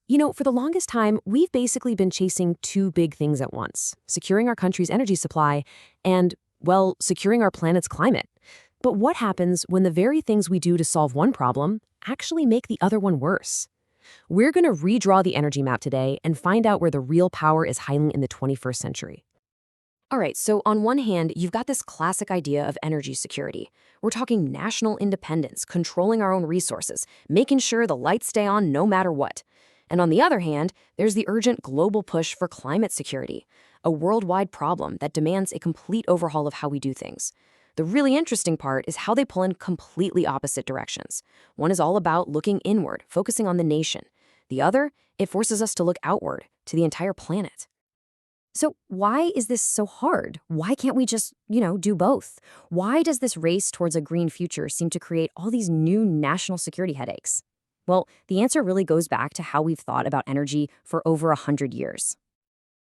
For the longest time, we've basically been chasing two big things at once: securing our country's energy supply and, well, securing our planet's climate. But what happens when the very things we do to solve one problem actually make the other one worse? We're going to redraw the energy map today and find out where the real power is hiding in the 21st century. All right, so on one hand, you've got this classic idea of energy security. We're talking national independence, controlling our own resources, making sure the lights stay on no matter what. And on the other hand, there's the urgent global push for climate security, a worldwide problem that demands a complete overhaul of how we do things. The really interesting part is how they pull in completely opposite directions. One is all about looking inward, focusing on the nation. The other, it forces us to look outward, to the entire planet. So why is this so hard? Why can't we just, do both? Why does this race towards a green future seem to create all these new national security headaches? Well, the answer really goes back to how we've thought about energy for over 100 years.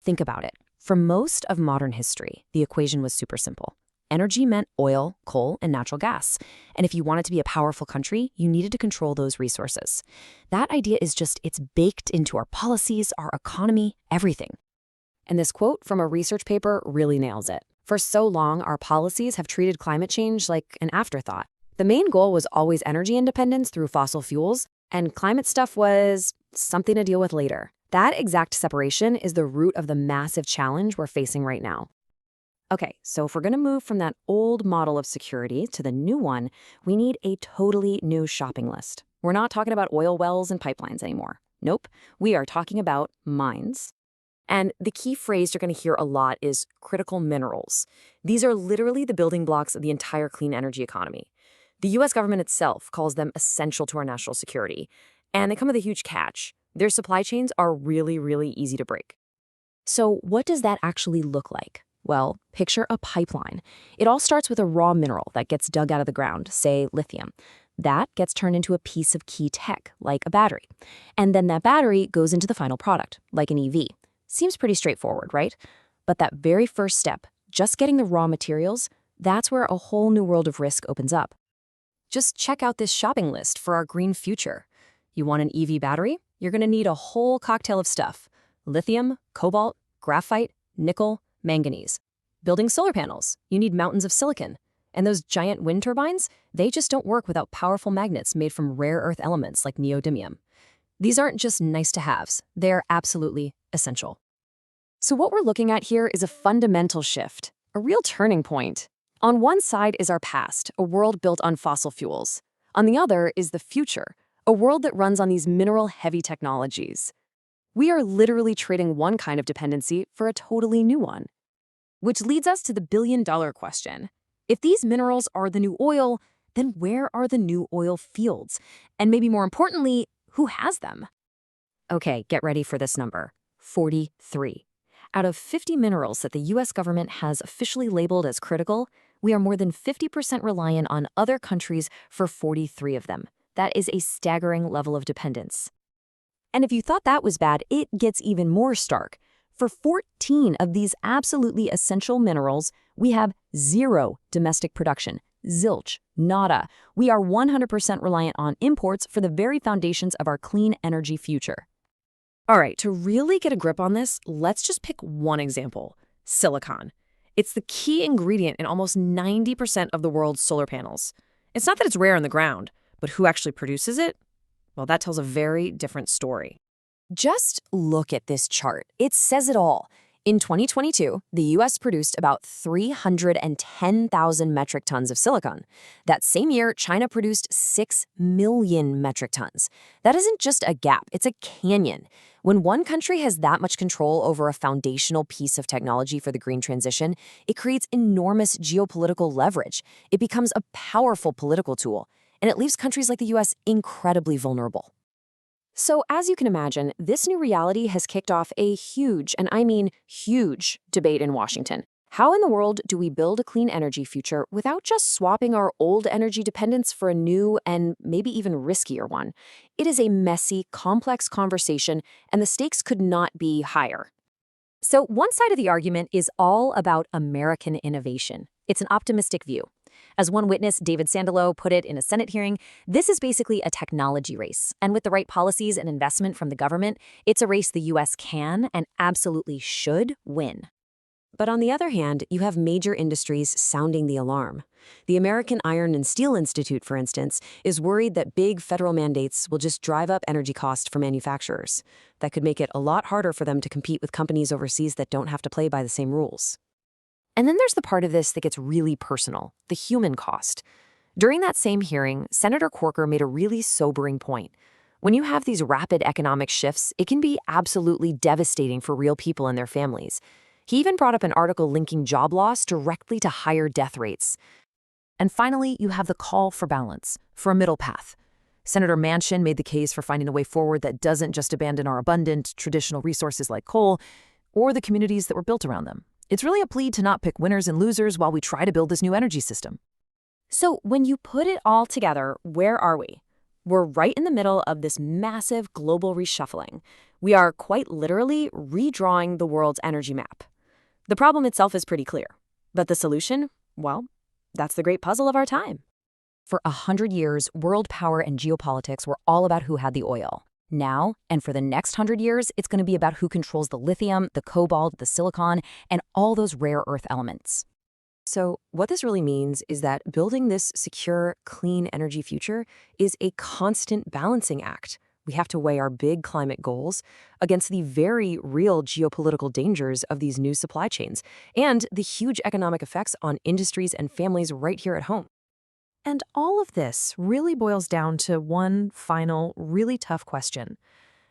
Think about it. For most of modern history, the equation was super simple. Energy meant oil, coal, and natural gas. And if you wanted to be a powerful country, you needed to control those resources. That idea it's baked into our policies, our economy, everything. And this quote from a research paper really nails it. For so long, our policies have treated climate change like an afterthought. The main goal was always energy independence through fossil fuels, and climate stuff was something to deal with later. That exact separation is the root of the massive challenge we're facing right now. Okay, so if we're going to move from that old model of security to the new one, we need a totally new shopping list. We're not talking about oil wells and pipelines anymore. Nope, we are talking about mines. And the key phrase you're going to hear a lot is critical minerals. These are literally the building blocks of the entire clean energy economy. The U.S. government itself calls them essential to our national security. And they come with a huge catch. Their supply chains are really, really easy to break. So what does that actually look like? Well, picture a pipeline. It all starts with a raw mineral that gets dug out of the ground, say lithium. That gets turned into a piece of key tech, like a battery. And then that battery goes into the final product, like an EV. Seems pretty straightforward, right? But that very first step, just getting the raw materials, that's where a whole new world of risk opens up. Just check out this shopping list for our green future. You want an EV battery? You're going to need a whole cocktail of stuff: lithium, cobalt, graphite, nickel, manganese. Building solar panels, you need mountains of silicon. And those giant wind turbines, they just don't work without powerful magnets made from rare earth elements like neodymium. These aren't just nice-to-haves, they're absolutely essential. So what we're looking at here is a fundamental shift, a real turning point. On one side is our past, a world built on fossil fuels. On the other is the future, a world that runs on these mineral-heavy technologies. We are literally trading one kind of dependency for a totally new one. Which leads us to the billion-dollar question. If these minerals are the new oil, then where are the new oil fields? And maybe more importantly, who has them? Okay, get ready for this number: 43. Out of 50 minerals that the U.S. government has officially labeled as critical, we are more than 50% reliant on other countries for 43 of them. That is a staggering level of dependence. And if you thought that was bad, it gets even more stark. For 14 of these absolutely essential minerals, we have zero domestic production. Zilch, nada. We are 100% reliant on imports for the very foundations of our clean energy future. All right, to really get a grip on this, let's just pick one example: silicon. It's the key ingredient in almost 90% of the world's solar panels. It's not that it's rare in the ground, but who actually produces it? Well, that tells a very different story. Just look at this chart. It says it all. In 2022, the U.S. produced about 310,000 metric tons of silicon. That same year, China produced 6 million metric tons. That isn't just a gap, it's a canyon. When one country has that much control over a foundational piece of technology for the green transition, it creates enormous geopolitical leverage. It becomes a powerful political tool, and it leaves countries like the U.S. incredibly vulnerable. So as you can imagine, this new reality has kicked off a huge, and I mean huge, debate in Washington. How in the world do we build a clean energy future without just swapping our old energy dependence for a new and maybe even riskier one? It is a messy, complex conversation, and the stakes could not be higher. So one side of the argument is all about American innovation. It's an optimistic view. As one witness, David Sandelow, put it in a Senate hearing, this is basically a technology race. And with the right policies and investment from the government, it's a race the U.S. can and absolutely should win. But on the other hand, you have major industries sounding the alarm. The American Iron and Steel Institute, for instance, is worried that big federal mandates will just drive up energy costs for manufacturers. That could make it a lot harder for them to compete with companies overseas that don't have to play by the same rules. And then there's the part of this that gets really personal, the human cost. During that same hearing, Senator Corker made a really sobering point. When you have these rapid economic shifts, it can be absolutely devastating for real people and their families. He even brought up an article linking job loss directly to higher death rates. And finally, you have the call for balance, for a middle path. Senator Manchin made the case for finding a way forward that doesn't just abandon our abundant, traditional resources like coal, or the communities that were built around them. It's really a plea to not pick winners and losers while we try to build this new energy system. So when you put it all together, where are we? We're right in the middle of this massive global reshuffling. We are quite literally redrawing the world's energy map. The problem itself is pretty clear. But the solution? Well, that's the great puzzle of our time. For 100 years, world power and geopolitics were all about who had the oil. Now, and for the next 100 years, it's going to be about who controls the lithium, the cobalt, the silicon, and all those rare earth elements. So what this really means is that building this secure, clean energy future is a constant balancing act. We have to weigh our big climate goals against the very real geopolitical dangers of these new supply chains and the huge economic effects on industries and families right here at home. And all of this really boils down to one final, really tough question.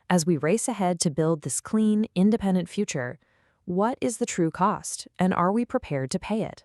As we race ahead to build this clean, independent future, what is the true cost, and are we prepared to pay it?